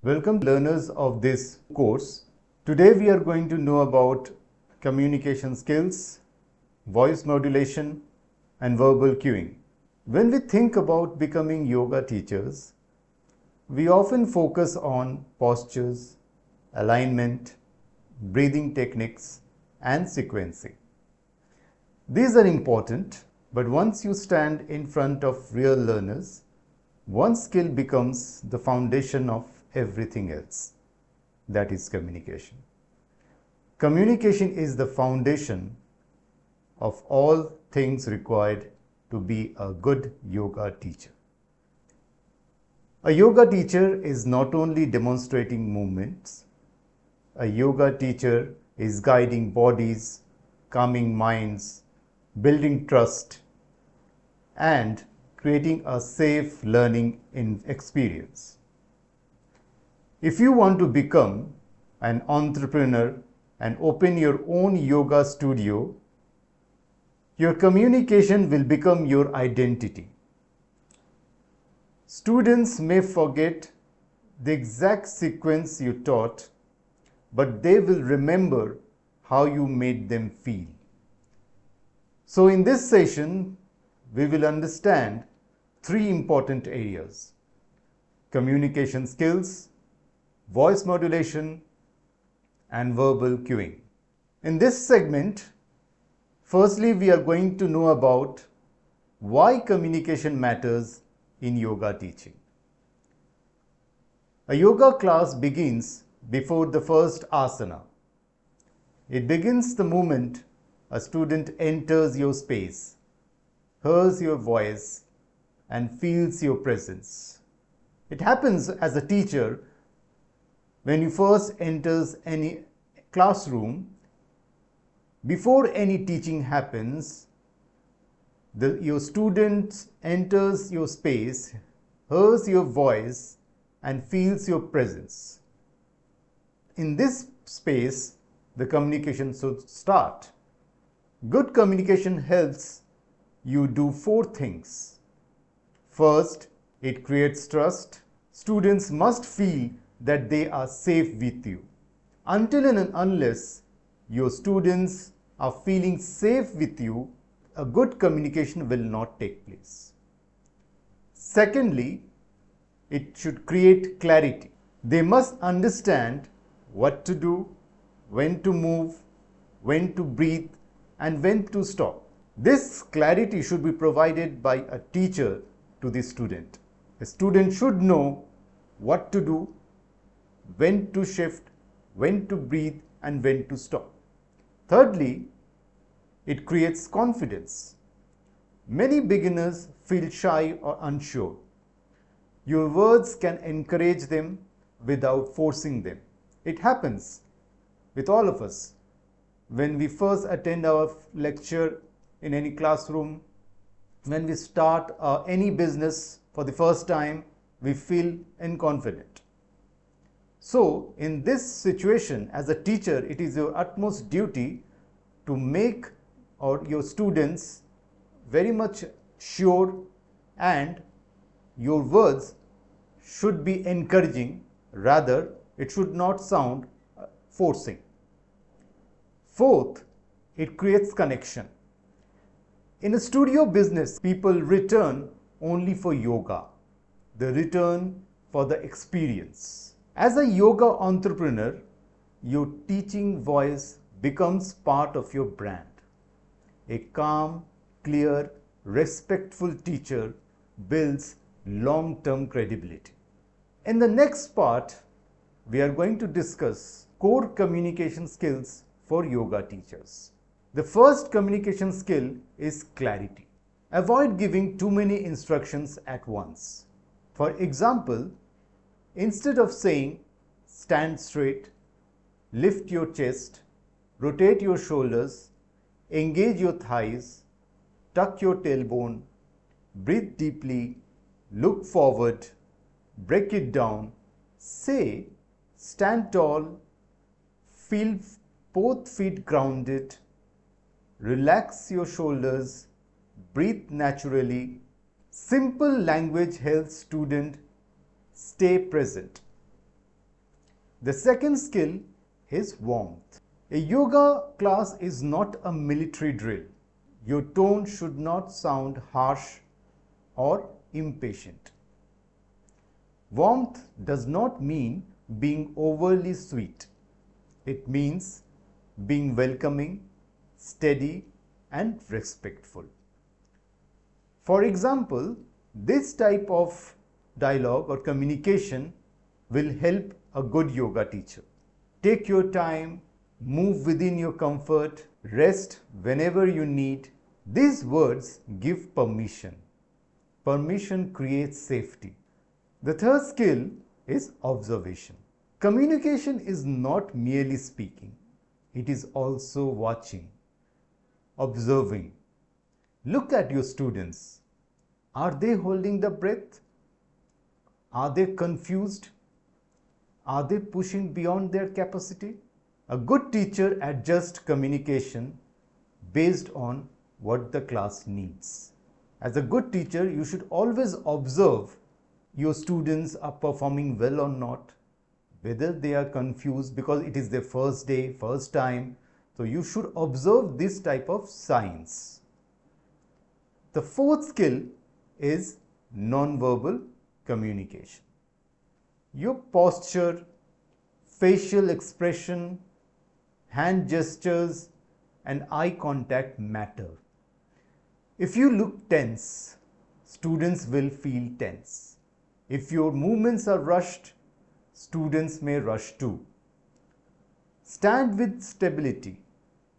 Welcome learners of this course. Today we are going to know about communication skills, voice modulation and verbal cueing. When we think about becoming yoga teachers, we often focus on postures, alignment, breathing techniques and sequencing. These are important, but once you stand in front of real learners, one skill becomes the foundation of everything else. That is communication. Communication is the foundation of all things required to be a good yoga teacher. A yoga teacher is not only demonstrating movements, a yoga teacher is guiding bodies, calming minds, building trust, and creating a safe learning experience. If you want to become an entrepreneur and open your own yoga studio, your communication will become your identity. Students may forget the exact sequence you taught, but they will remember how you made them feel. So in this session, we will understand three important areas: communication skills, voice modulation, and verbal cueing. In this segment, firstly, we are going to know about why communication matters in yoga teaching. A yoga class begins before the first asana. It begins the moment a student enters your space, hears your voice, and feels your presence. It happens as a teacher. When you first enters any classroom, before any teaching happens, your student enters your space, hears your voice, and feels your presence. In this space, the communication should start. Good communication helps you do four things. First, it creates trust. Students must feel that they are safe with you. Until and unless your students are feeling safe with you, a good communication will not take place. Secondly, it should create clarity. They must understand what to do, when to move, when to breathe, and when to stop. This clarity should be provided by a teacher to the student. A student should know what to do, when to shift, when to breathe, and when to stop. Thirdly, it creates confidence. Many beginners feel shy or unsure. Your words can encourage them without forcing them. It happens with all of us. When we first attend our lecture in any classroom, when we start any business for the first time, we feel inconfident. So, in this situation, as a teacher, it is your utmost duty to make your students very much sure, and your words should be encouraging, rather it should not sound forcing. Fourth, it creates connection. In a studio business, people return only for yoga. They return for the experience. As a yoga entrepreneur, your teaching voice becomes part of your brand. A calm, clear, respectful teacher builds long-term credibility. In the next part, we are going to discuss core communication skills for yoga teachers. The first communication skill is clarity. Avoid giving too many instructions at once. For example, instead of saying stand straight, lift your chest, rotate your shoulders, engage your thighs, tuck your tailbone, breathe deeply, look forward, break it down, say, stand tall, feel both feet grounded, relax your shoulders, breathe naturally. Simple language helps student stay present. The second skill is warmth. A yoga class is not a military drill. Your tone should not sound harsh or impatient. Warmth does not mean being overly sweet. It means being welcoming, steady, and respectful. For example, this type of dialogue or communication will help a good yoga teacher. Take your time, move within your comfort, rest whenever you need. These words give permission. Permission creates safety. The third skill is observation. Communication is not merely speaking. It is also watching, observing. Look at your students. Are they holding the breath? Are they confused? Are they pushing beyond their capacity? A good teacher adjusts communication based on what the class needs. As a good teacher, you should always observe your students are performing well or not, whether they are confused because it is their first day, first time. So you should observe this type of signs. The fourth skill is non-verbal communication. Your posture, facial expression, hand gestures, and eye contact matter. If you look tense, students will feel tense. If your movements are rushed, students may rush too. Stand with stability.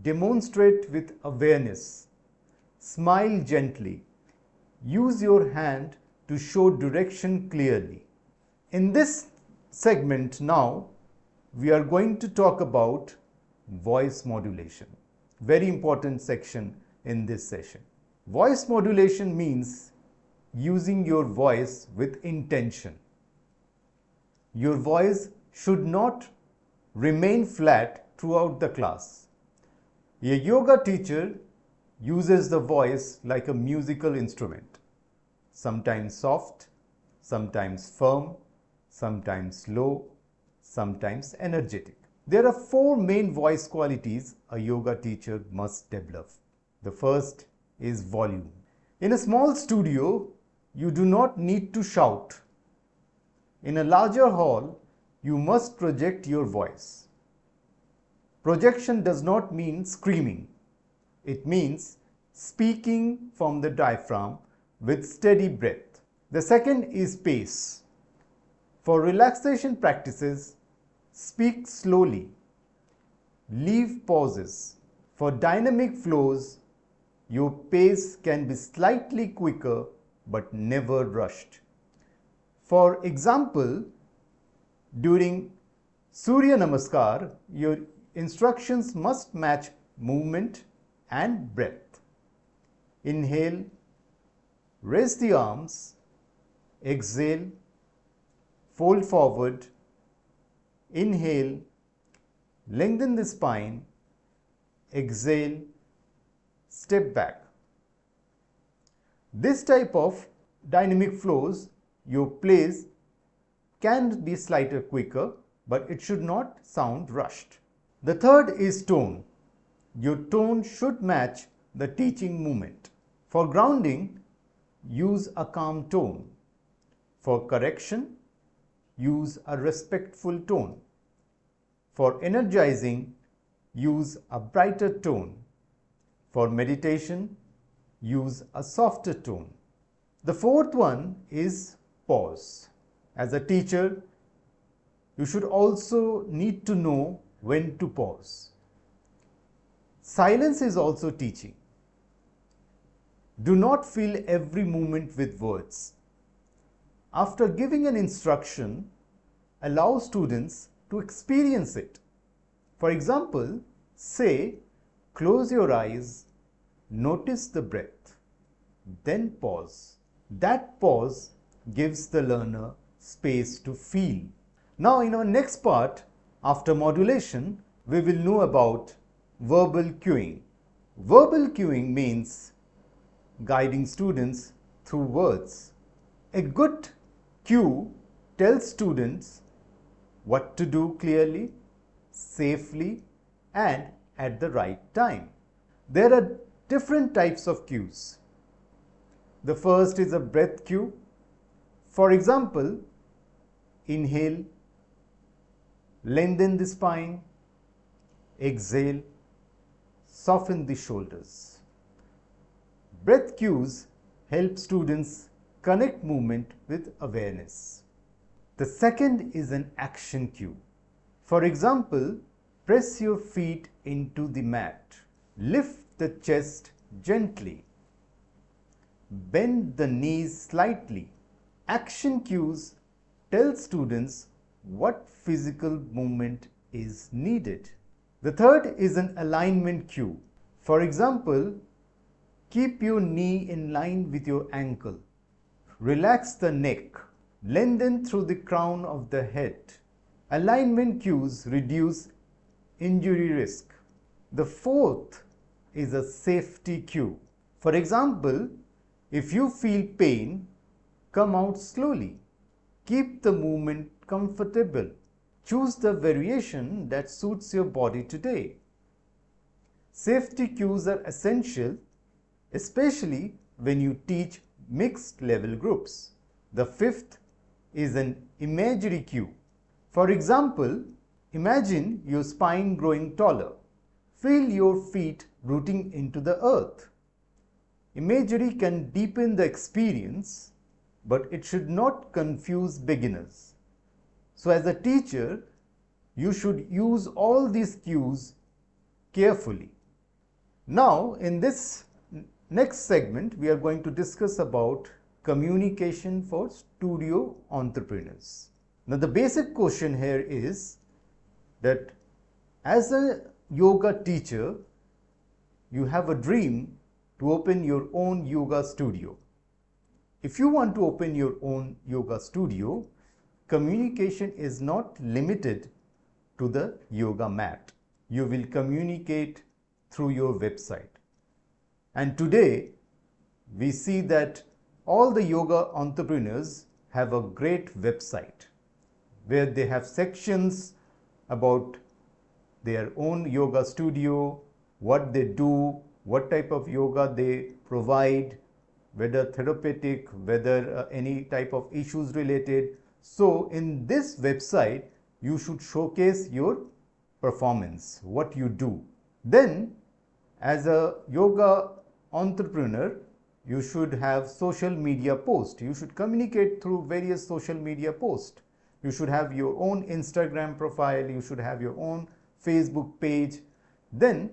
Demonstrate with awareness. Smile gently. Use your hand to show direction clearly. In this segment now, we are going to talk about voice modulation. Very important section in this session. Voice modulation means using your voice with intention. Your voice should not remain flat throughout the class. A yoga teacher uses the voice like a musical instrument, sometimes soft, sometimes firm, sometimes low, sometimes energetic. There are four main voice qualities a yoga teacher must develop. The first is volume. In a small studio, you do not need to shout. In a larger hall, you must project your voice. Projection does not mean screaming. It means speaking from the diaphragm with steady breath. The second is pace. For relaxation practices, speak slowly. Leave pauses. For dynamic flows, your pace can be slightly quicker but never rushed. For example, during Surya Namaskar, your instructions must match movement and breath. Inhale, raise the arms, exhale, fold forward, inhale, lengthen the spine, exhale, step back. This type of dynamic flows, your plays can be slightly quicker, but it should not sound rushed. The third is tone. Your tone should match the teaching movement. For grounding, use a calm tone. For correction, use a respectful tone. For energizing, use a brighter tone. For meditation, use a softer tone. The fourth one is pause. As a teacher, you should also need to know when to pause. Silence is also teaching. Do not fill every moment with words. After giving an instruction, allow students to experience it. For example, say, close your eyes, notice the breath. then pause. That pause gives the learner space to feel. Now, in our next part, after modulation, we will know about verbal cueing. Verbal cueing means guiding students through words. A good cue tells students what to do clearly, safely, and at the right time. There are different types of cues. The first is a breath cue. For example, inhale, lengthen the spine, exhale, soften the shoulders. Breath cues help students connect movement with awareness. The second is an action cue. For example, press your feet into the mat. Lift the chest gently. Bend the knees slightly. Action cues tell students what physical movement is needed. The third is an alignment cue. For example, keep your knee in line with your ankle. Relax the neck. Lengthen through the crown of the head. Alignment cues reduce injury risk. The fourth is a safety cue. For example, if you feel pain, come out slowly. Keep the movement comfortable. Choose the variation that suits your body today. Safety cues are essential, especially when you teach mixed level groups. The fifth is an imagery cue. For example, imagine your spine growing taller. Feel your feet rooting into the earth. Imagery can deepen the experience, but it should not confuse beginners. So as a teacher, you should use all these cues carefully. Now, in this next segment, we are going to discuss about communication for studio entrepreneurs. Now, the basic question here is that as a yoga teacher, you have a dream to open your own yoga studio. If you want to open your own yoga studio, communication is not limited to the yoga mat. You will communicate through your website. And today, we see that all the yoga entrepreneurs have a great website where they have sections about their own yoga studio, what they do, what type of yoga they provide, whether therapeutic, whether any type of issues related. So in this website, you should showcase your performance, what you do. Then, as a yoga entrepreneur, you should have social media posts. You should communicate through various social media posts. You should have your own Instagram profile. You should have your own Facebook page. Then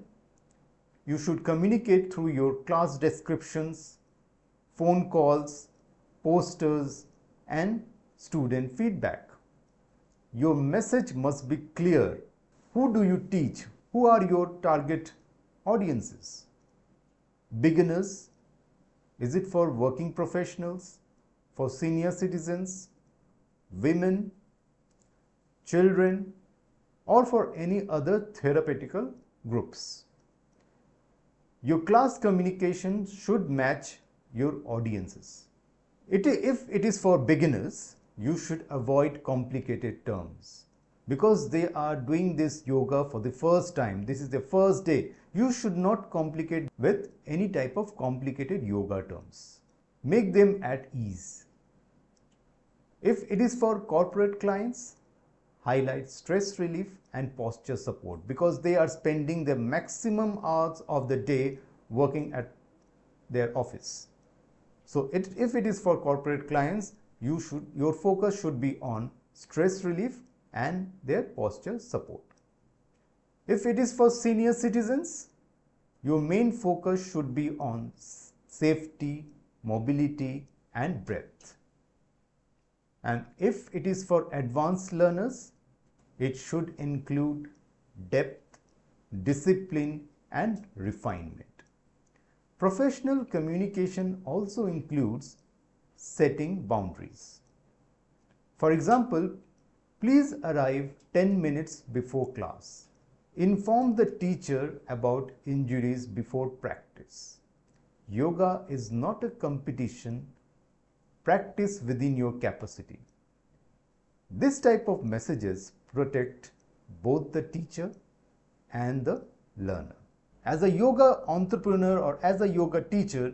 you should communicate through your class descriptions, phone calls, posters, and student feedback. Your message must be clear. Who do you teach? Who are your target audiences? Beginners? Is it for working professionals? For senior citizens? Women? Children? Or for any other therapeutical groups? Your class communication should match your audiences. If it is for beginners, you should avoid complicated terms because they are doing this yoga for the first time. This is the first day. You should not complicate with any type of complicated yoga terms. Make them at ease. If it is for corporate clients, highlight stress relief and posture support because they are spending the maximum hours of the day working at their office. So if it is for corporate clients, your focus should be on stress relief and their posture support. If it is for senior citizens, your main focus should be on safety, mobility, and breath. And if it is for advanced learners, it should include depth, discipline, and refinement. Professional communication also includes setting boundaries. For example, please arrive 10 minutes before class. Inform the teacher about injuries before practice. Yoga is not a competition. Practice within your capacity. This type of messages protect both the teacher and the learner. As a yoga entrepreneur or as a yoga teacher,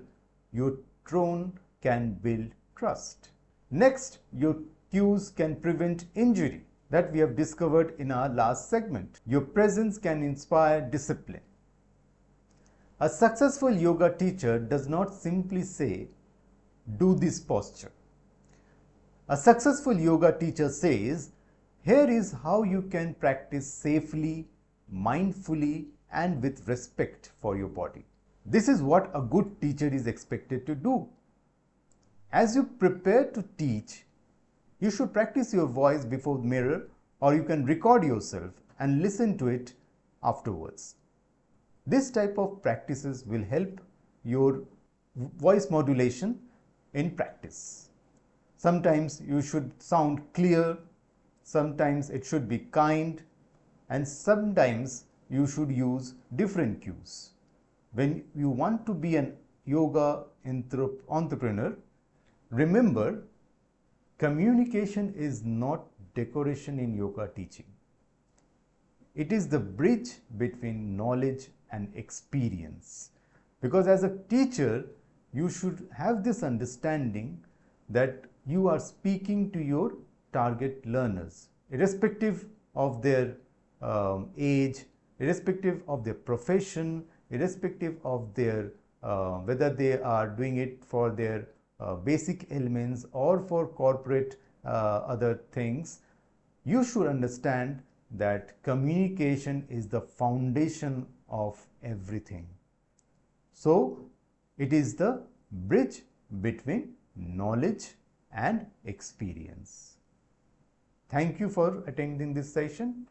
your tone can build trust. Next, your cues can prevent injury that we have discovered in our last segment. Your presence can inspire discipline. A successful yoga teacher does not simply say, "Do this posture." A successful yoga teacher says, "Here is how you can practice safely, mindfully, and with respect for your body." This is what a good teacher is expected to do. As you prepare to teach, you should practice your voice before the mirror, or you can record yourself and listen to it afterwards. This type of practices will help your voice modulation in practice. Sometimes you should sound clear, sometimes it should be kind, and sometimes you should use different cues. When you want to be an yoga entrepreneur, remember, communication is not decoration in yoga teaching. It is the bridge between knowledge and experience. Because as a teacher, you should have this understanding that you are speaking to your target learners, irrespective of their age, irrespective of their profession, irrespective of their whether they are doing it for their basic elements or for corporate other things. You should understand that communication is the foundation of everything. So, it is the bridge between knowledge and experience. Thank you for attending this session.